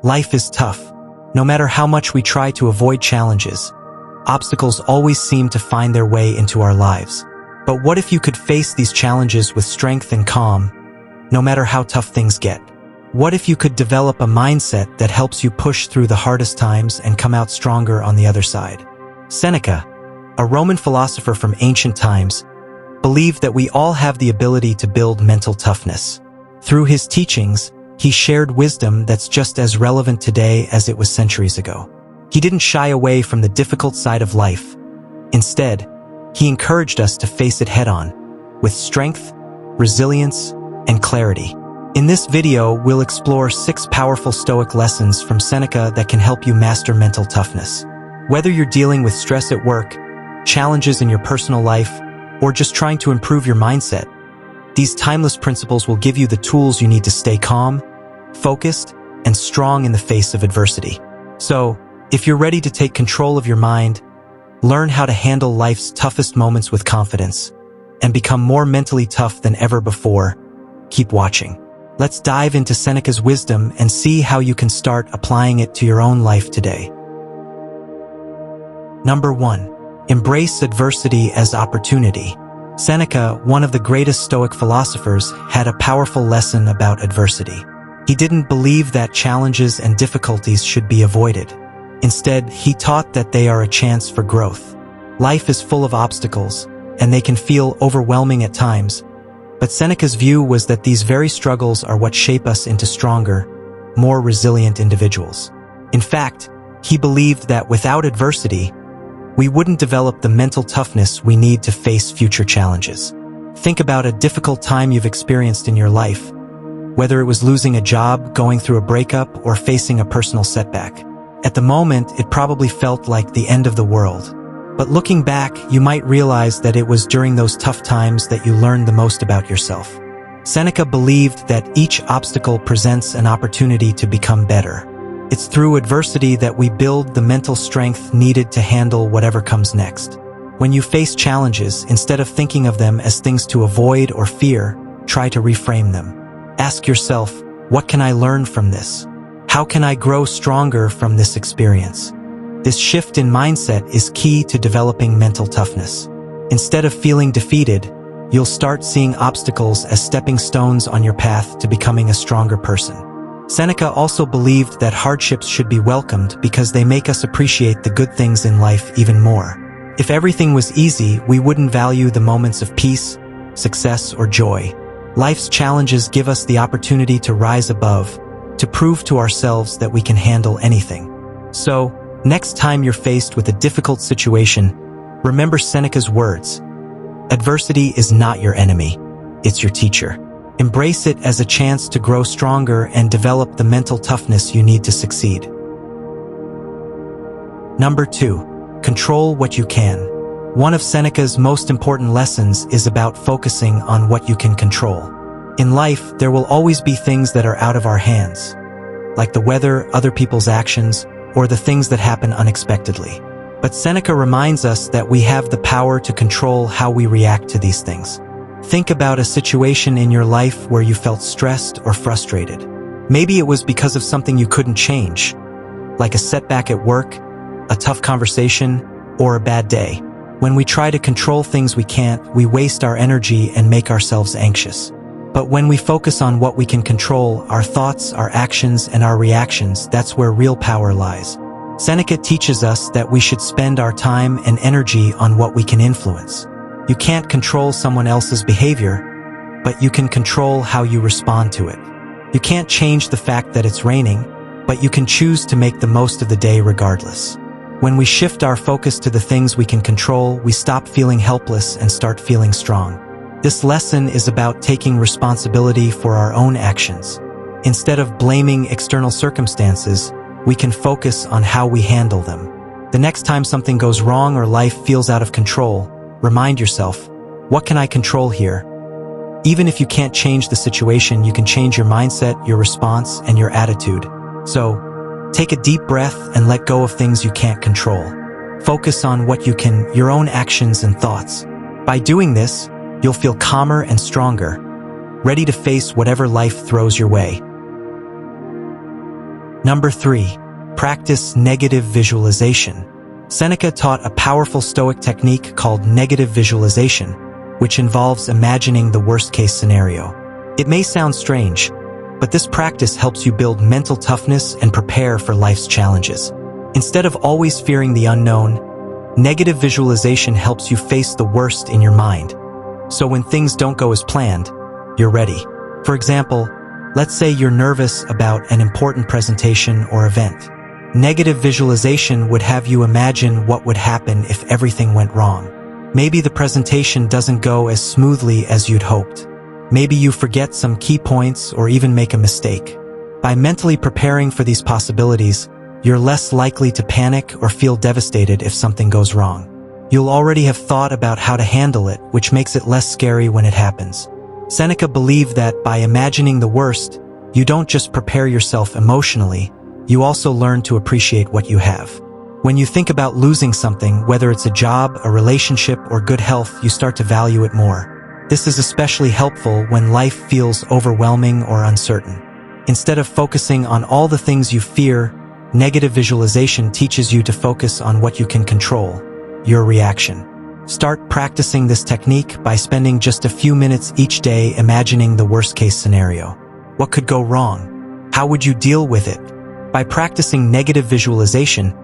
Life is tough. No matter how much we try to avoid challenges, obstacles always seem to find their way into our lives. But what if you could face these challenges with strength and calm, no matter how tough things get? What if you could develop a mindset that helps you push through the hardest times and come out stronger on the other side? Seneca, a Roman philosopher from ancient times, believed that we all have the ability to build mental toughness. Through his teachings, he shared wisdom that's just as relevant today as it was centuries ago. He didn't shy away from the difficult side of life. Instead, he encouraged us to face it head-on, with strength, resilience, and clarity. In this video, we'll explore 6 powerful Stoic lessons from Seneca that can help you master mental toughness. Whether you're dealing with stress at work, challenges in your personal life, or just trying to improve your mindset, these timeless principles will give you the tools you need to stay calm, focused, and strong in the face of adversity. So, if you're ready to take control of your mind, learn how to handle life's toughest moments with confidence, and become more mentally tough than ever before, keep watching. Let's dive into Seneca's wisdom and see how you can start applying it to your own life today. Number 1. Embrace adversity as opportunity. Seneca, one of the greatest Stoic philosophers, had a powerful lesson about adversity. He didn't believe that challenges and difficulties should be avoided. Instead, he taught that they are a chance for growth. Life is full of obstacles, and they can feel overwhelming at times. But Seneca's view was that these very struggles are what shape us into stronger, more resilient individuals. In fact, he believed that without adversity, we wouldn't develop the mental toughness we need to face future challenges. Think about a difficult time you've experienced in your life, whether it was losing a job, going through a breakup, or facing a personal setback. At the moment, it probably felt like the end of the world. But looking back, you might realize that it was during those tough times that you learned the most about yourself. Seneca believed that each obstacle presents an opportunity to become better. It's through adversity that we build the mental strength needed to handle whatever comes next. When you face challenges, instead of thinking of them as things to avoid or fear, try to reframe them. Ask yourself, what can I learn from this? How can I grow stronger from this experience? This shift in mindset is key to developing mental toughness. Instead of feeling defeated, you'll start seeing obstacles as stepping stones on your path to becoming a stronger person. Seneca also believed that hardships should be welcomed because they make us appreciate the good things in life even more. If everything was easy, we wouldn't value the moments of peace, success, or joy. Life's challenges give us the opportunity to rise above, to prove to ourselves that we can handle anything. So, next time you're faced with a difficult situation, remember Seneca's words. Adversity is not your enemy, it's your teacher. Embrace it as a chance to grow stronger and develop the mental toughness you need to succeed. Number 2. Control what you can. One of Seneca's most important lessons is about focusing on what you can control. In life, there will always be things that are out of our hands, like the weather, other people's actions, or the things that happen unexpectedly. But Seneca reminds us that we have the power to control how we react to these things. Think about a situation in your life where you felt stressed or frustrated. Maybe it was because of something you couldn't change, like a setback at work, a tough conversation, or a bad day. When we try to control things we can't, we waste our energy and make ourselves anxious. But when we focus on what we can control, our thoughts, our actions, and our reactions, that's where real power lies. Seneca teaches us that we should spend our time and energy on what we can influence. You can't control someone else's behavior, but you can control how you respond to it. You can't change the fact that it's raining, but you can choose to make the most of the day regardless. When we shift our focus to the things we can control, we stop feeling helpless and start feeling strong. This lesson is about taking responsibility for our own actions. Instead of blaming external circumstances, we can focus on how we handle them. The next time something goes wrong or life feels out of control, remind yourself, what can I control here? Even if you can't change the situation, you can change your mindset, your response, and your attitude. So, take a deep breath and let go of things you can't control. Focus on what you can, your own actions and thoughts. By doing this, you'll feel calmer and stronger, ready to face whatever life throws your way. Number 3. Practice negative visualization. Seneca taught a powerful Stoic technique called negative visualization, which involves imagining the worst-case scenario. It may sound strange, but this practice helps you build mental toughness and prepare for life's challenges. Instead of always fearing the unknown, negative visualization helps you face the worst in your mind. So when things don't go as planned, you're ready. For example, let's say you're nervous about an important presentation or event. Negative visualization would have you imagine what would happen if everything went wrong. Maybe the presentation doesn't go as smoothly as you'd hoped. Maybe you forget some key points or even make a mistake. By mentally preparing for these possibilities, you're less likely to panic or feel devastated if something goes wrong. You'll already have thought about how to handle it, which makes it less scary when it happens. Seneca believed that by imagining the worst, you don't just prepare yourself emotionally, you also learn to appreciate what you have. When you think about losing something, whether it's a job, a relationship, or good health, you start to value it more. This is especially helpful when life feels overwhelming or uncertain. Instead of focusing on all the things you fear, negative visualization teaches you to focus on what you can control, your reaction. Start practicing this technique by spending just a few minutes each day imagining the worst-case scenario. What could go wrong? How would you deal with it? By practicing negative visualization,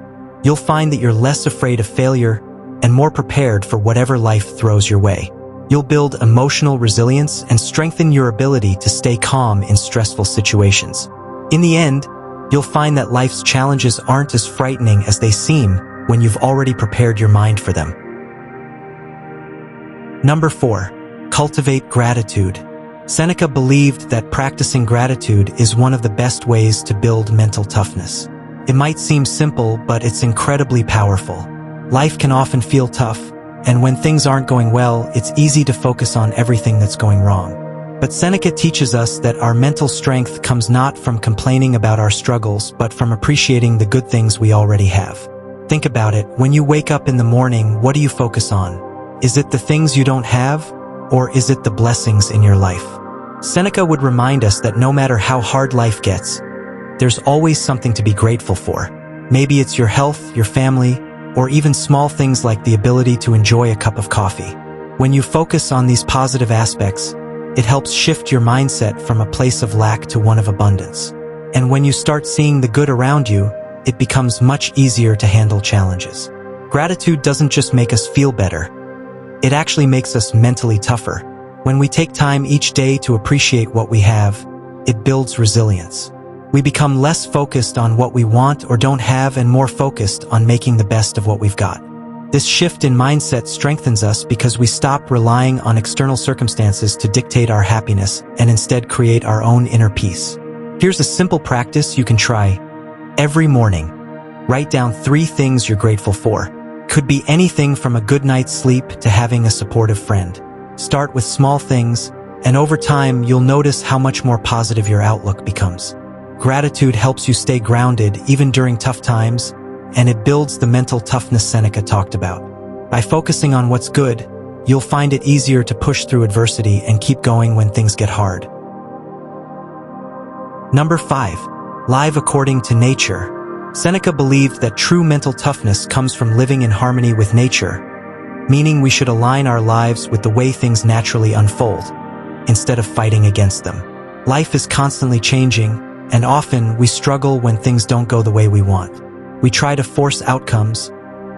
you'll find that you're less afraid of failure and more prepared for whatever life throws your way. You'll build emotional resilience and strengthen your ability to stay calm in stressful situations. In the end, you'll find that life's challenges aren't as frightening as they seem when you've already prepared your mind for them. Number 4. Cultivate gratitude. Seneca believed that practicing gratitude is one of the best ways to build mental toughness. It might seem simple, but it's incredibly powerful. Life can often feel tough, and when things aren't going well, it's easy to focus on everything that's going wrong. But Seneca teaches us that our mental strength comes not from complaining about our struggles, but from appreciating the good things we already have. Think about it. When you wake up in the morning, what do you focus on? Is it the things you don't have, or is it the blessings in your life? Seneca would remind us that no matter how hard life gets, there's always something to be grateful for. Maybe it's your health, your family, or even small things like the ability to enjoy a cup of coffee. When you focus on these positive aspects, it helps shift your mindset from a place of lack to one of abundance. And when you start seeing the good around you, it becomes much easier to handle challenges. Gratitude doesn't just make us feel better, it actually makes us mentally tougher. When we take time each day to appreciate what we have, it builds resilience. We become less focused on what we want or don't have and more focused on making the best of what we've got. This shift in mindset strengthens us because we stop relying on external circumstances to dictate our happiness and instead create our own inner peace. Here's a simple practice you can try. Every morning, write down 3 things you're grateful for. Could be anything from a good night's sleep to having a supportive friend. Start with small things, and over time you'll notice how much more positive your outlook becomes. Gratitude helps you stay grounded even during tough times, and it builds the mental toughness Seneca talked about. By focusing on what's good, you'll find it easier to push through adversity and keep going when things get hard. Number 5. Live according to nature. Seneca believed that true mental toughness comes from living in harmony with nature, meaning we should align our lives with the way things naturally unfold, instead of fighting against them. Life is constantly changing, and often we struggle when things don't go the way we want. We try to force outcomes,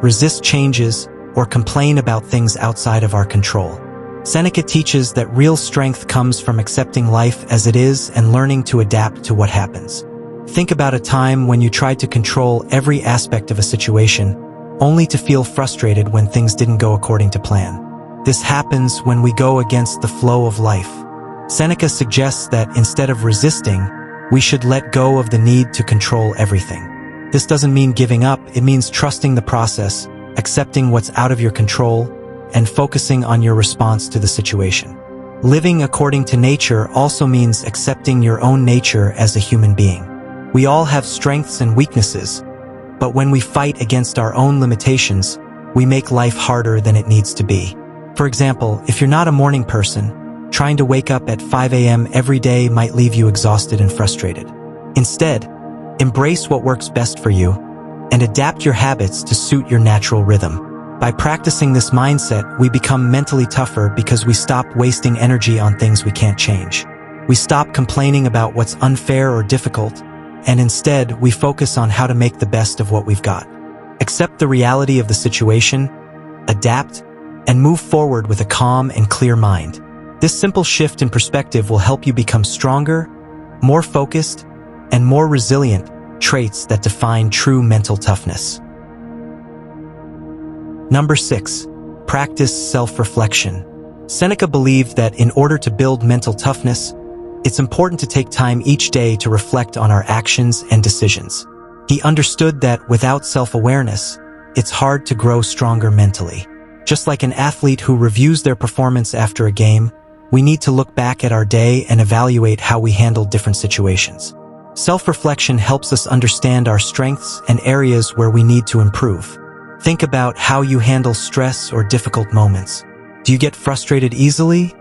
resist changes, or complain about things outside of our control. Seneca teaches that real strength comes from accepting life as it is and learning to adapt to what happens. Think about a time when you tried to control every aspect of a situation, only to feel frustrated when things didn't go according to plan. This happens when we go against the flow of life. Seneca suggests that instead of resisting, we should let go of the need to control everything. This doesn't mean giving up, it means trusting the process, accepting what's out of your control, and focusing on your response to the situation. Living according to nature also means accepting your own nature as a human being. We all have strengths and weaknesses, but when we fight against our own limitations, we make life harder than it needs to be. For example, if you're not a morning person, trying to wake up at 5 a.m. every day might leave you exhausted and frustrated. Instead, Embrace what works best for you, and adapt your habits to suit your natural rhythm. By practicing this mindset, we become mentally tougher because we stop wasting energy on things we can't change. We stop complaining about what's unfair or difficult, and instead, we focus on how to make the best of what we've got. Accept the reality of the situation, adapt, and move forward with a calm and clear mind. This simple shift in perspective will help you become stronger, more focused, and more resilient, traits that define true mental toughness. Number 6. Practice self-reflection. Seneca believed that in order to build mental toughness, it's important to take time each day to reflect on our actions and decisions. He understood that without self-awareness, it's hard to grow stronger mentally. Just like an athlete who reviews their performance after a game, we need to look back at our day and evaluate how we handled different situations. Self-reflection helps us understand our strengths and areas where we need to improve. Think about how you handle stress or difficult moments. Do you get frustrated easily?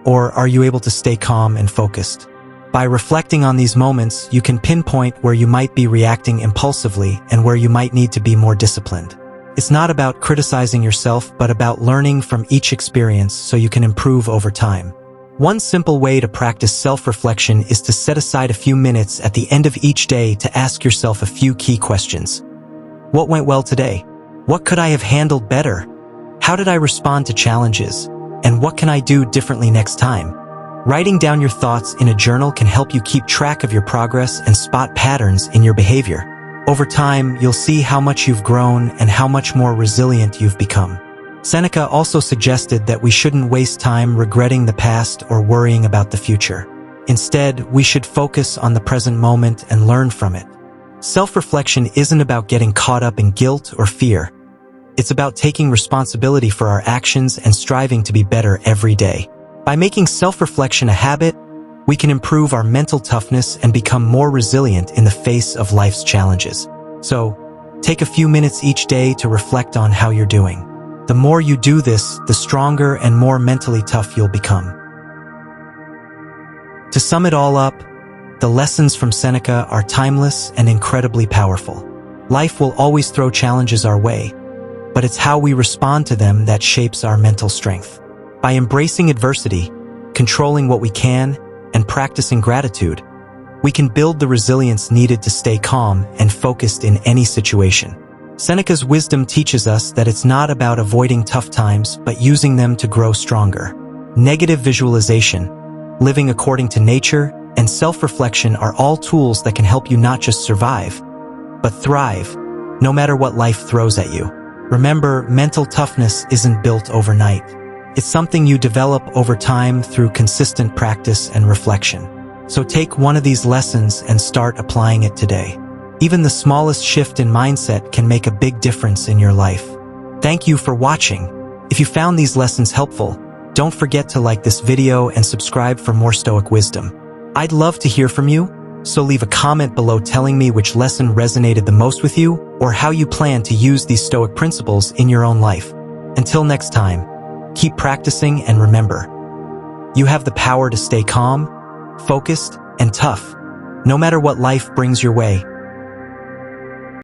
Or are you able to stay calm and focused? By reflecting on these moments, you can pinpoint where you might be reacting impulsively and where you might need to be more disciplined. It's not about criticizing yourself, but about learning from each experience so you can improve over time. One simple way to practice self-reflection is to set aside a few minutes at the end of each day to ask yourself a few key questions. What went well today? What could I have handled better? How did I respond to challenges? And what can I do differently next time? Writing down your thoughts in a journal can help you keep track of your progress and spot patterns in your behavior. Over time, you'll see how much you've grown and how much more resilient you've become. Seneca also suggested that we shouldn't waste time regretting the past or worrying about the future. Instead, we should focus on the present moment and learn from it. Self-reflection isn't about getting caught up in guilt or fear. It's about taking responsibility for our actions and striving to be better every day. By making self-reflection a habit, we can improve our mental toughness and become more resilient in the face of life's challenges. So, take a few minutes each day to reflect on how you're doing. The more you do this, the stronger and more mentally tough you'll become. To sum it all up, the lessons from Seneca are timeless and incredibly powerful. Life will always throw challenges our way, but it's how we respond to them that shapes our mental strength. By embracing adversity, controlling what we can, and practicing gratitude, we can build the resilience needed to stay calm and focused in any situation. Seneca's wisdom teaches us that it's not about avoiding tough times, but using them to grow stronger. Negative visualization, living according to nature, and self-reflection are all tools that can help you not just survive, but thrive, no matter what life throws at you. Remember, mental toughness isn't built overnight. It's something you develop over time through consistent practice and reflection. So take one of these lessons and start applying it today. Even the smallest shift in mindset can make a big difference in your life. Thank you for watching. If you found these lessons helpful, don't forget to like this video and subscribe for more Stoic wisdom. I'd love to hear from you, so leave a comment below telling me which lesson resonated the most with you or how you plan to use these Stoic principles in your own life. Until next time, keep practicing and remember, you have the power to stay calm, focused, and tough, no matter what life brings your way.